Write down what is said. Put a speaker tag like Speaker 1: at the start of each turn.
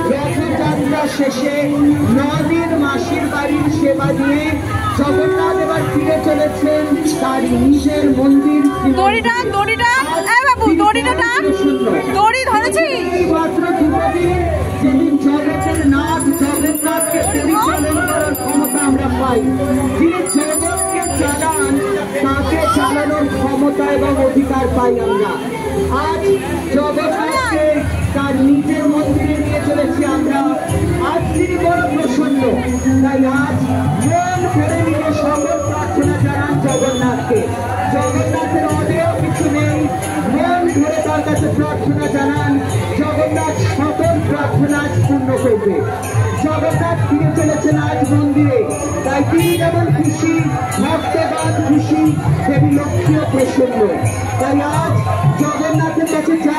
Speaker 1: रथयात्रा शेषे 9 दिन मासिर बाड़ीर सेवा दिए जगन्नाथ एबार फिरे चलेছেন তার নিজের মন্দির।
Speaker 2: দড়িটা দড়িটা এই বাবু দড়িটা টান, দড়ি ধরেছি
Speaker 1: মাত্র 2 দিন যেদিন জগতের নাথ জগন্নাথকে পরিচালনা করার ক্ষমতা আমরা পাই, যিনি জগৎকে চালান তাকে চালানোর ক্ষমতা এবং অধিকার পাই আমরা। আজ জগন্নাথকে তার নিজের মন্দিরে নিয়ে চলেছি আমরা। আজ তিনি বড় প্রসন্ন, তাই আজ মন করে নিয়ে সকল প্রার্থনা জানান জগন্নাথকে। জগন্নাথের অদেয় কিছু নেই, মন ধরে তার কাছে প্রার্থনা জানান, জগন্নাথ সকল প্রার্থনা পূর্ণ করবে। জগন্নাথ ফিরে চলেছেন আজ মন্দিরে, তাই তিনি যেমন খুশি, ভক্তগণ খুশি, দেবী লক্ষ্মীও প্রসন্ন। তাই আজ জগন্নাথের কাছে যা